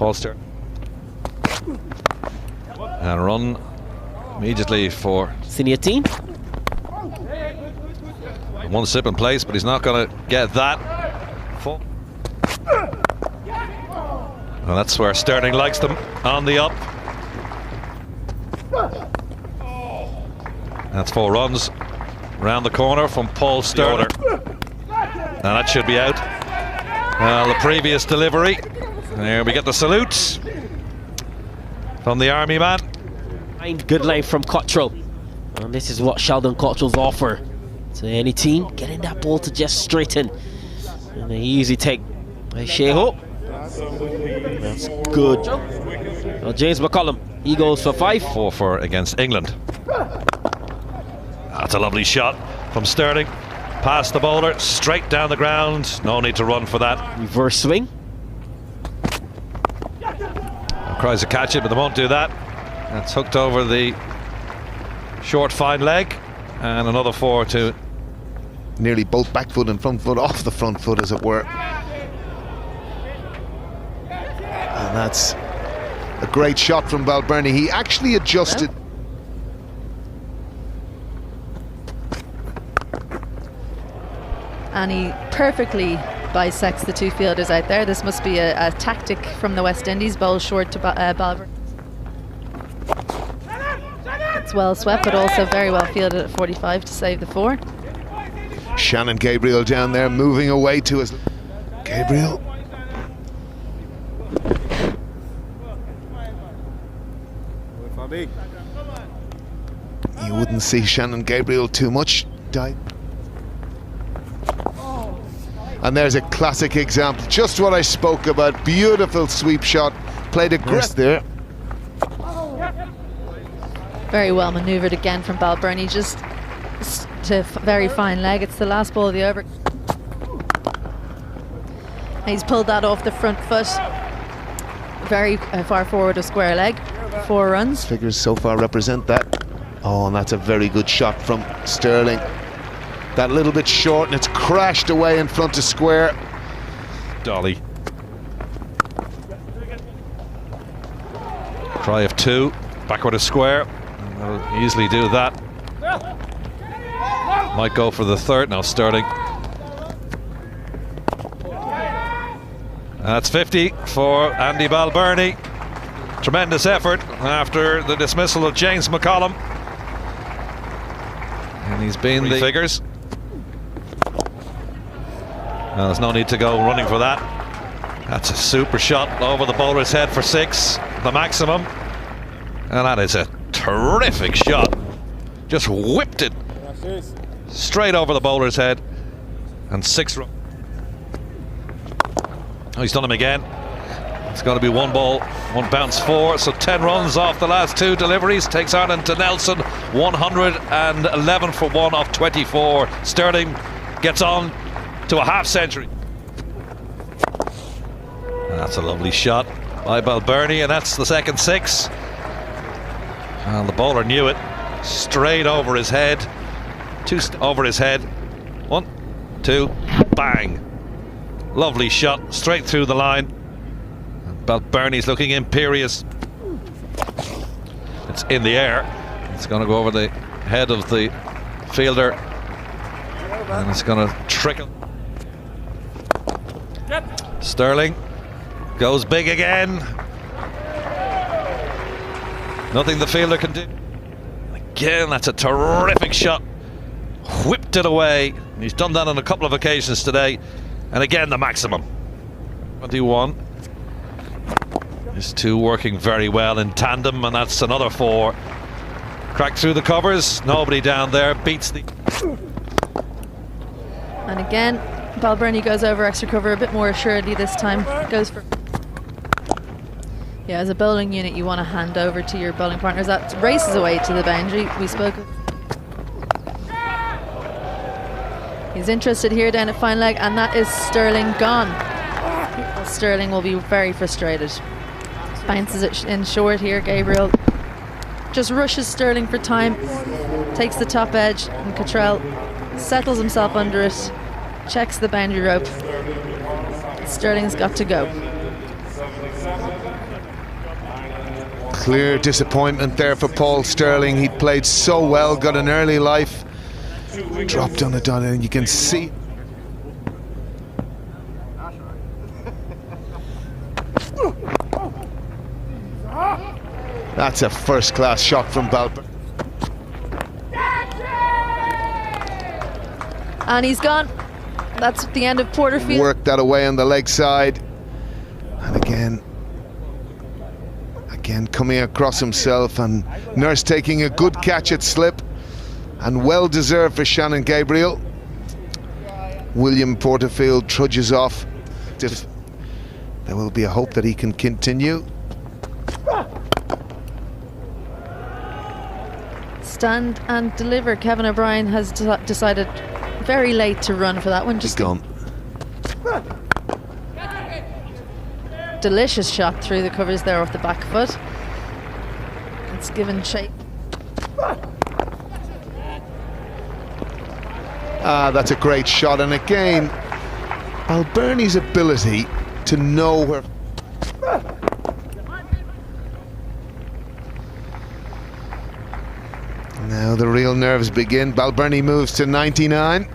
Paul Sterling. And run immediately for senior team. One sip in place, but he's not going to get that. Well, that's where Sterling likes them, on the up. That's 4 runs round the corner from Paul Sterling. Now that should be out. Well, the previous delivery. There we get the salutes from the Army man. Good line from Cottrell. And this is what Sheldon Cottrell's offer to any team, getting that ball to just straighten. And they easily take a Sheho. That's good. Well, James McCollum, he goes for 5. 4-4 against England. That's a lovely shot from Sterling. Past the bowler, straight down the ground. No need to run for that. Reverse swing. Tries to catch it, but they won't do that. That's hooked over the short fine leg. And another 4 to... Nearly both back foot and front foot off the front foot, as it were. And that's a great shot from Balbirnie. He actually adjusted. And he perfectly bisects the 2 fielders out there. This must be a tactic from the West Indies. Bowl short to Balbirnie. It's well swept, but also very well fielded at 45 to save the 4. Shannon Gabriel down there, moving away to his... Gabriel. You wouldn't see Shannon Gabriel too much. And there's a classic example, just what I spoke about. Beautiful sweep shot, played aggressive there. Very well manoeuvred again from Balbirnie, just to very fine leg. It's the last ball of the over. He's pulled that off the front foot, very far forward of square leg. 4 runs. Figures so far represent that. Oh, and that's a very good shot from Sterling. That little bit short, and it's crashed away in front of square. Dolly. Try of 2, backward of square. They'll easily do that. Might go for the 3rd now, Sterling. That's 50 for Andy Balbirnie. Tremendous effort after the dismissal of James McCollum. And he's been the figures. Well, there's no need to go running for that. That's a super shot over the bowler's head for 6, the maximum. And that is a terrific shot. Just whipped it straight over the bowler's head. And 6 runs. Oh, he's done him again. It's going to be 1 ball, 1 bounce 4. So 10 runs off the last 2 deliveries. Takes Ireland to Nelson. 111 for 1 off 24. Sterling gets on to a half century. And that's a lovely shot by Balbirnie, and that's the second 6. And the bowler knew it. Straight over his head. 2 over his head. 1, 2, bang. Lovely shot straight through the line. And Balbirnie's looking imperious. It's in the air. It's going to go over the head of the fielder. And it's going to trickle. Sterling goes big again. Nothing the fielder can do. Again, that's a terrific shot. Whipped it away. He's done that on a couple of occasions today. And again, the maximum. 21. These 2 working very well in tandem, and that's another 4. Cracked through the covers. Nobody down there. Beats the... And again, Balbirnie goes over extra cover a bit more assuredly this time. Goes for... Yeah, as a bowling unit, you want to hand over to your bowling partners. That races away to the boundary. We spoke of... He's interested here down at fine leg, and that is Sterling gone. Sterling will be very frustrated. Bounces it in short here. Gabriel just rushes Sterling for time, takes the top edge, and Cottrell settles himself under it, checks the boundary rope. Sterling's got to go. Clear disappointment there for Paul Sterling. He played so well, got an early life, dropped on the dot, and you can see. That's a first-class shot from Balber. And he's gone. That's the end of Porterfield. Worked that away on the leg side. And again coming across himself, and Nurse taking a good catch at slip, and well deserved for Shannon Gabriel. William Porterfield trudges off. There will be a hope that he can continue. Stand and deliver. Kevin O'Brien has decided very late to run for that one. Just gone. Delicious shot through the covers there off the back foot. It's given shape. That's a great shot, and again, Balbirnie's ability to know where. Now the real nerves begin. Balbirnie moves to 99.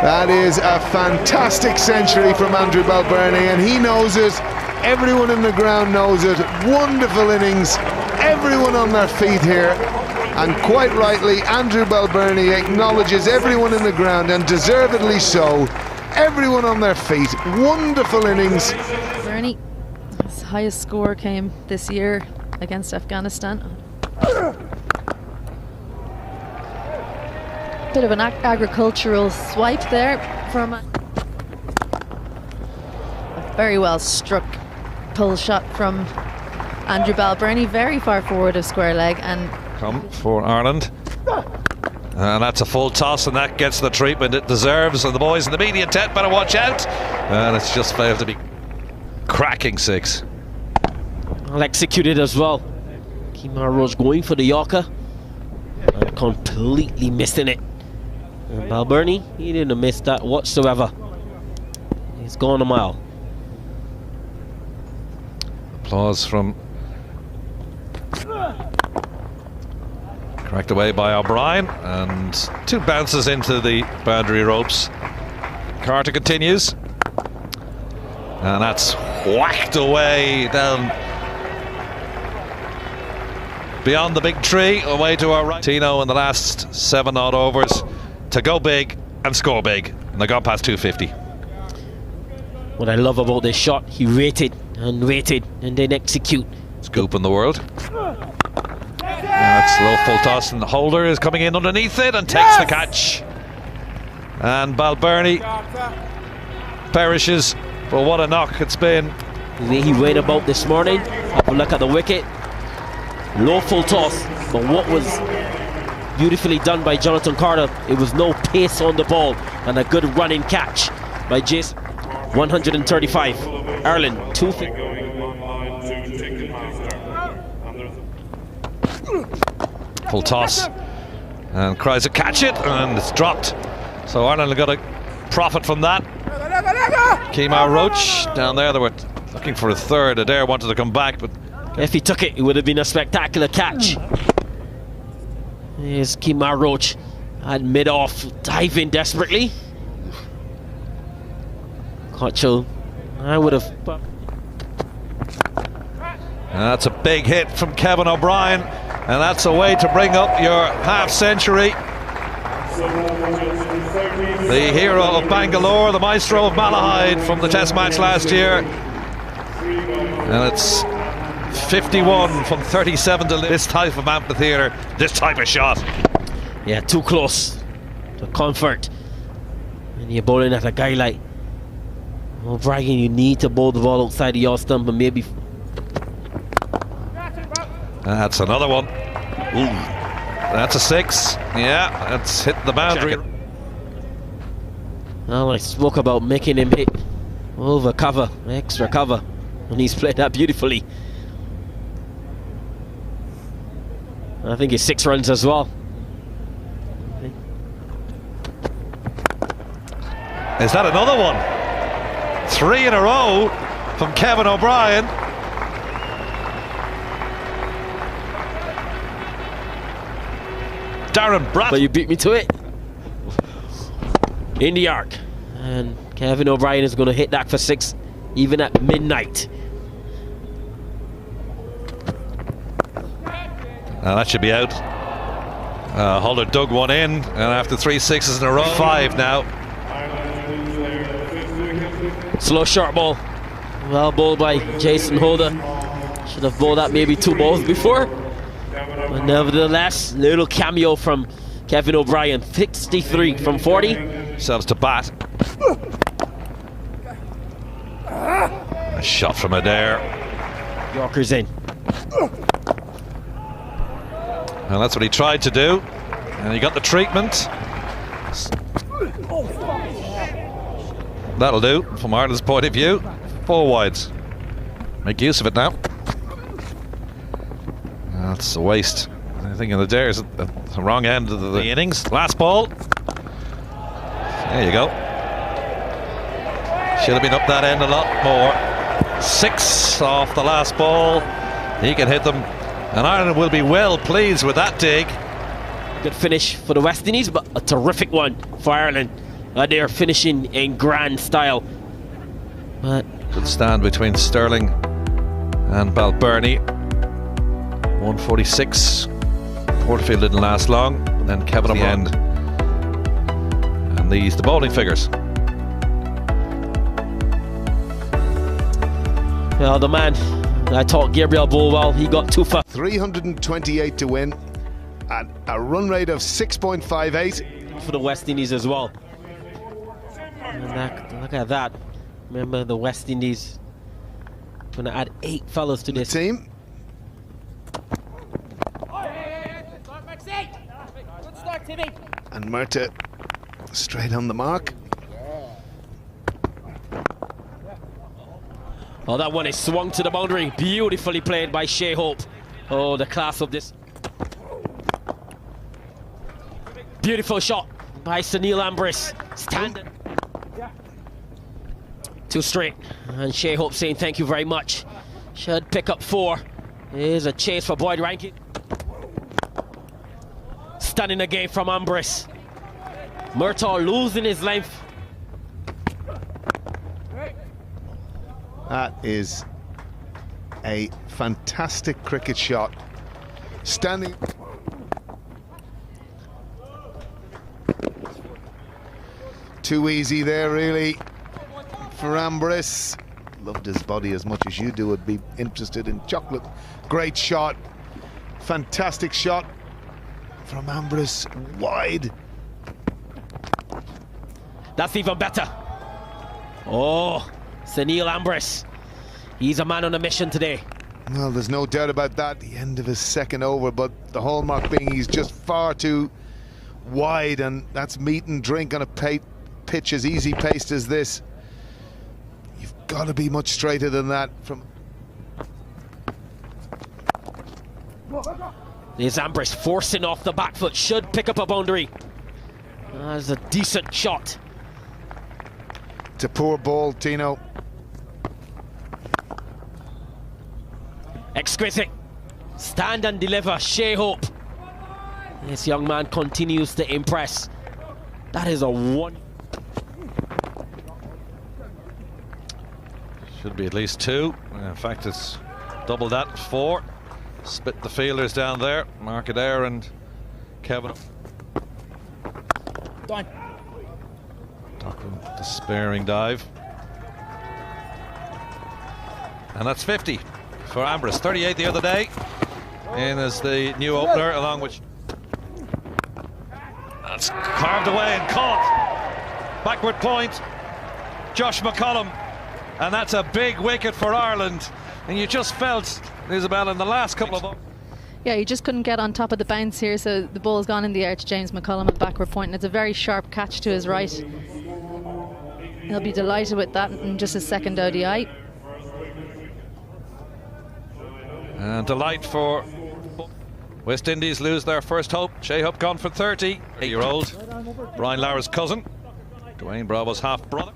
That is a fantastic century from Andrew Balbirnie, and he knows it. Everyone in the ground knows it. Wonderful innings. Everyone on their feet here. And quite rightly, Andrew Balbirnie acknowledges everyone in the ground, and deservedly so. Everyone on their feet. Wonderful innings. Balbirnie, his highest score came this year against Afghanistan. Bit of an agricultural swipe there from a very well struck pull shot from Andrew Balbirnie, very far forward of square leg, and come for Ireland. And that's a full toss, and that gets the treatment it deserves, and the boys in the media tent better watch out. And it's just failed to be cracking six. Well executed as well. Kemar Roach going for the Yorker and completely missing it. And Balbirnie, he didn't miss that whatsoever. He's gone a mile. Applause from cracked away by O'Brien, and two bounces into the boundary ropes. Carter continues, and that's whacked away down beyond the big tree, away to our right. Tino in the last 7 odd overs to go big and score big, and they got past 250. What I love about this shot, he waited and waited and then execute. Scoop in the world. That's a little full toss, and the holder is coming in underneath it and takes the catch. And Balbirnie perishes, but what a knock it's been. The way he went about this morning, have a look at the wicket. Low full toss, but what was beautifully done by Jonathan Carter, it was no pace on the ball, and a good running catch by Jason. 135, Ireland 250. Full toss, and Chrysler catch it, and it's dropped. So Ireland got a profit from that. Kemar Roach down there, they were looking for a third. Adair wanted to come back, but if he took it, it would have been a spectacular catch. Here's Kemar Roach at mid-off, diving desperately. Cottrell, I would have. That's a big hit from Kevin O'Brien, and that's a way to bring up your half-century. The hero of Bangalore, the maestro of Malahide from the Test match last year. And it's 51 from 37 to this type of amphitheatre, this type of shot. Yeah, too close to comfort. And you're bowling at a guy like O'Brien, you need to bowl the ball outside of your stump, and maybe. That's another one. Ooh. That's a 6. Yeah, that's hit the boundary. Well, I spoke about making him hit over cover, extra cover, and he's played that beautifully. I think it's 6 runs as well. Is that another one? 3 in a row from Kevin O'Brien. Darren Bratt. But you beat me to it. In the arc. And Kevin O'Brien is going to hit that for 6, even at midnight. That should be out. Holder dug one in, and after 3 6s in a row, 5 now. Slow short ball. Well bowled by Jason Holder. Should have bowled that maybe 2 balls before. But nevertheless, little cameo from Kevin O'Brien. 63 from 40. Sells to bat. A shot from Adair. Yorker's in. And that's what he tried to do. And he got the treatment. That'll do from Ireland's point of view. 4 wides. Make use of it now. That's a waste. I think Adair's at the wrong end of the innings. Last ball. There you go. Should have been up that end a lot more. 6 off the last ball. He can hit them. And Ireland will be well pleased with that dig. Good finish for the West Indies, but a terrific one for Ireland. They are finishing in grand style. But good stand between Sterling and Balbirnie. 146. Porterfield didn't last long. And then Kevin at the end. And the bowling figures. well, the man I thought Gabriel bowled well. He got 2 for 328 to win at a run rate of 6.58 for the West Indies as well. And look at that. Remember, the West Indies going to add 8 fellas to this team. And Murta straight on the mark. Oh, that one is swung to the boundary. Beautifully played by Shea Hope. Oh, the class of this. Beautiful shot by Sunil Ambris. Standing. 2 straight. And Shea Hope saying thank you very much. Should pick up 4. Here's a chase for Boyd Rankin. Stunning again from Ambris. Murtaugh losing his length. That is a fantastic cricket shot. Standing. Too easy there, really, for Ambris. Loved his body as much as you do. Would be interested in chocolate. Great shot. Fantastic shot from Ambris. Wide. That's even better. Oh, Sunil Ambris. He's a man on a mission today. Well, there's no doubt about that. The end of his second over, but the hallmark being he's just far too wide, and that's meat and drink on a pitch as easy paced as this. You've got to be much straighter than that. From there's Ambris forcing off the back foot. Should pick up a boundary. That's a decent shot. It's a poor ball, Tino. Exquisite. Stand and deliver, Shea Hope. This young man continues to impress. That is a 1. Should be at least 2. In fact, it's double that, 4. Split the fielders down there. Mark Adair and Kevin. Done. Dockland, despairing dive. And that's 50 for Ambris. 38 the other day. In as the new opener, along with... That's carved away and caught. Backward point. Josh McCollum. And that's a big wicket for Ireland. And you just felt, Isabel, in the last couple of... Yeah, you just couldn't get on top of the bounce here, so the ball's gone in the air to James McCullum at backward point, and it's a very sharp catch to his right. He'll be delighted with that in just his second ODI. And delight for West Indies, lose their first hope. Shea Hope gone for 30. 8-year-old Brian Lara's cousin, Dwayne Bravo's half brother.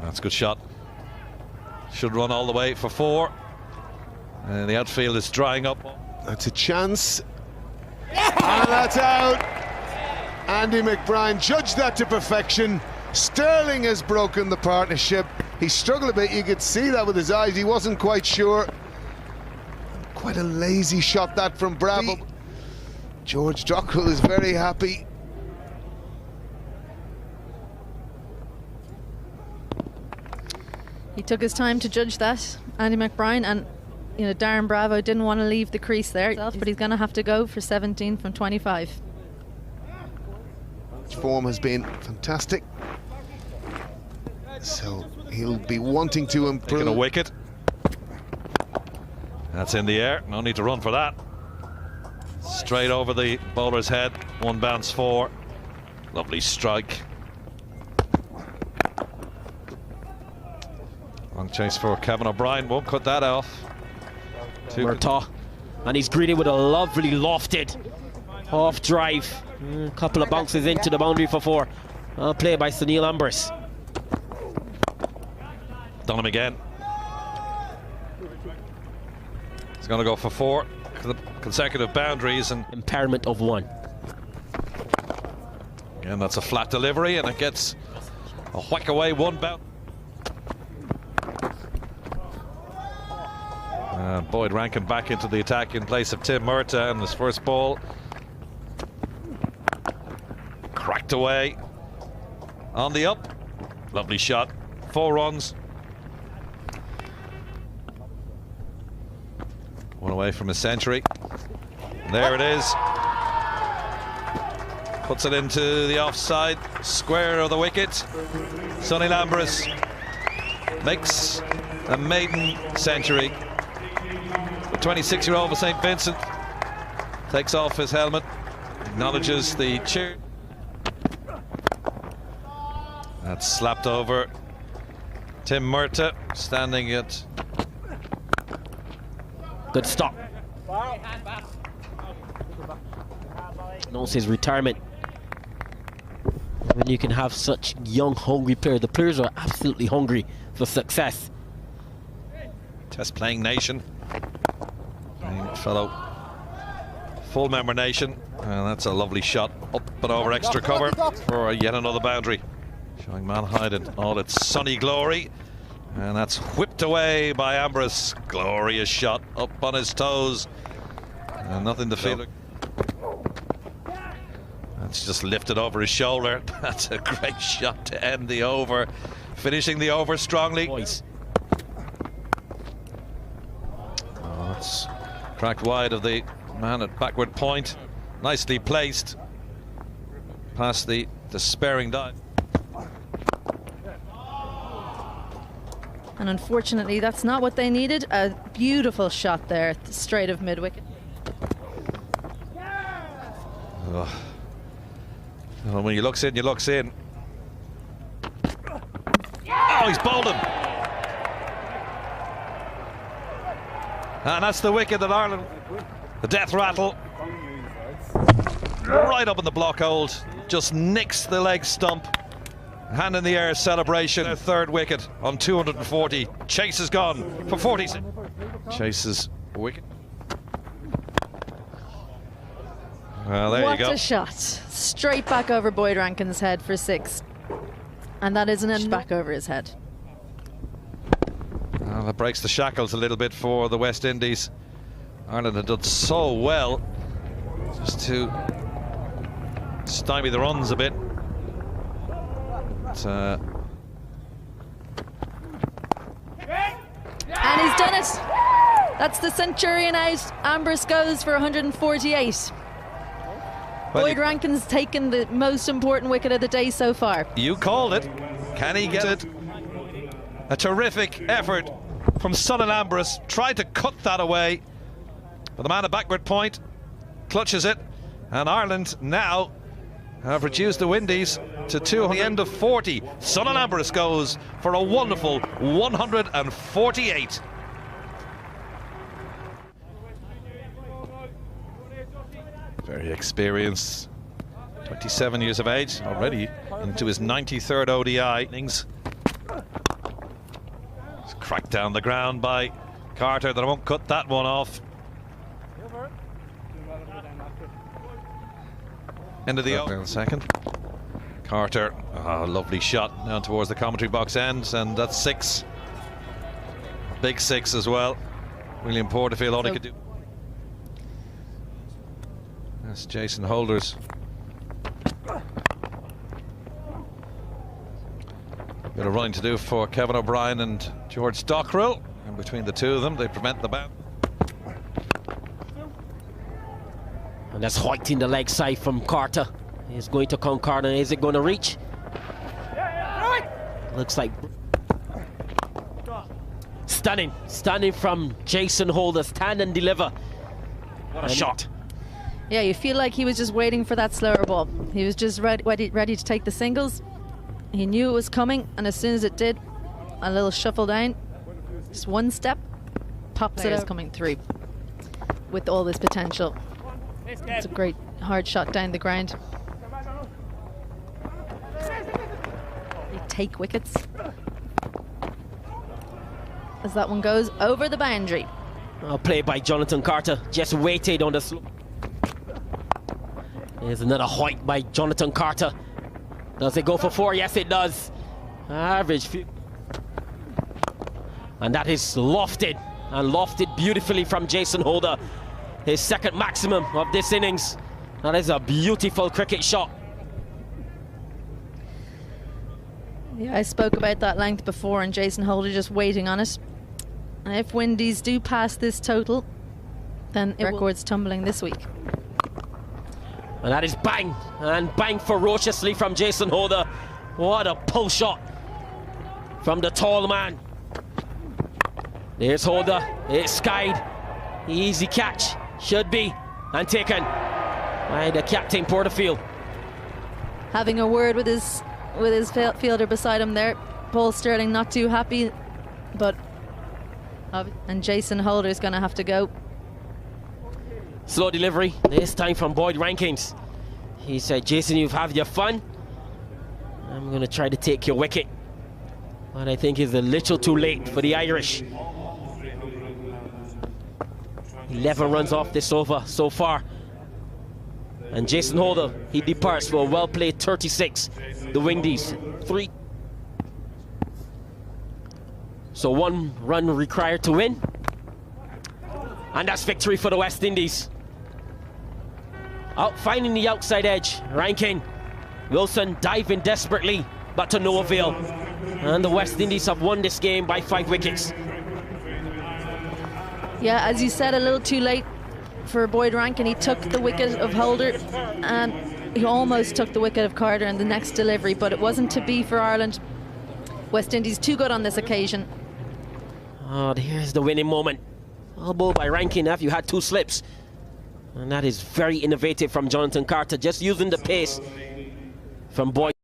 That's a good shot. Should run all the way for 4. And the outfield is drying up. That's a chance. And that's out. Andy McBride judged that to perfection. Sterling has broken the partnership. He struggled a bit, you could see that with his eyes. He wasn't quite sure. Quite a lazy shot that from Bravo. George Dockrell is very happy. He took his time to judge that, Andy McBride, and you know, Darren Bravo didn't want to leave the crease there, but he's going to have to go for 17 from 25. Form has been fantastic, so he'll be wanting to improve. Taking a wicket. That's in the air, no need to run for that. Straight over the bowler's head, 1 bounce 4. Lovely strike. Long chase for Kevin O'Brien, won't cut that off. Murtaugh, and he's greeted with a lovely lofted half drive. A couple of bounces into the boundary for 4. Play by Sunil Ambrose. Done him again. He's going to go for 4 consecutive boundaries and impairment of 1. Again, that's a flat delivery, and it gets a whack away 1 bounce. Boyd Rankin back into the attack in place of Tim Murtaugh, and his first ball cracked away on the up. Lovely shot, 4 runs. 1 away from a century. There it is. Puts it into the offside square of the wicket. Sonny Lambris makes a maiden century. The 26-year-old of St. Vincent takes off his helmet, acknowledges the cheer. That's slapped over. Tim Murtaugh standing at. Good stop. Knows his retirement. When you can have such young, hungry players, the players are absolutely hungry for success. Test playing nation. Fellow full member nation, and that's a lovely shot up and over extra cover for yet another boundary, showing Malahide in all its sunny glory. And that's whipped away by Ambrose. Glorious shot up on his toes, and nothing to feel. That's just lifted over his shoulder. That's a great shot to end the over, finishing the over strongly. Boys. Oh, that's cracked wide of the man at backward point. Nicely placed past the despairing dive. And unfortunately, that's not what they needed. A beautiful shot there at the straight of mid-wicket. Well, when he looks in, you looks in. Oh, he's bowled him. And that's the wicket that Ireland, the death rattle, right up in the block hold, just nicks the leg stump. Hand in the air celebration. Their 3rd wicket on 240. Chase is gone for 46. Chase's wicket. Well, there you go. What a shot. Straight back over Boyd Rankin's head for 6. And that isn't it, back over his head. Well, that breaks the shackles a little bit for the West Indies. Ireland had done so well just to stymie the runs a bit. And he's done it. That's the Centurion out. Ambrose goes for 148. Boyd Rankin's taken the most important wicket of the day so far. You called it. Can he get it? A terrific effort from Sunil Ambrose. Tried to cut that away, but the man at backward point clutches it, and Ireland now have reduced the Windies to 2 at the end of 40. Sunil Ambrose goes for a wonderful 148. Very experienced, 27 years of age, already into his 93rd ODI innings. It's cracked down the ground by Carter. That won't cut that one off. End of the over. Second. Carter, lovely shot down towards the commentary box end, and that's 6. Big 6 as well. William Porterfield, all he could do. That's Jason Holders. Bit of running to do for Kevin O'Brien and George Dockrell, and between the two of them they prevent the bounce. And that's hoiking the leg side from Carter. He's going to come Carter. Is it going to reach? Looks like stunning from Jason Holder. Stand and deliver. What a shot. Yeah, you feel like he was just waiting for that slower ball. He was just ready to take the singles. He knew it was coming, and as soon as it did, a little shuffle down, just one step, pops it out, coming through with all this potential. It's a great hard shot down the ground. They take wickets as that one goes over the boundary. Play by Jonathan Carter, just waited on the slope. There's another hoik by Jonathan Carter. Does it go for 4? Yes, it does. Average. And that is lofted, and lofted beautifully from Jason Holder. His second maximum of this innings. That is a beautiful cricket shot. Yeah, I spoke about that length before, and Jason Holder just waiting on it. And if Windies do pass this total, then records tumbling this week. And that is bang, and bang ferociously from Jason Holder. What a pull shot from the tall man. There's Holder, it's skied. Easy catch, should be, and taken by the captain Porterfield. Having a word with his fielder beside him there. Paul Stirling not too happy, but and Jason Holder is going to have to go. Slow delivery, this time from Boyd Rankins. He said, Jason, you've had your fun. I'm going to try to take your wicket. But I think it's a little too late for the Irish. 11 runs off this over so far. And Jason Holder, he departs for a well-played 36. The Windies, 3. So 1 run required to win. And that's victory for the West Indies. Out finding the outside edge, Rankin. Wilson diving desperately, but to no avail. And the West Indies have won this game by 5 wickets. Yeah, as you said, a little too late for Boyd Rankin. He took the wicket of Holder, and he almost took the wicket of Carter in the next delivery, but it wasn't to be for Ireland. West Indies too good on this occasion. Oh, here's the winning moment. Elbow by Rankin after you had 2 slips. And that is very innovative from Jonathan Carter, just using the pace from Boyd.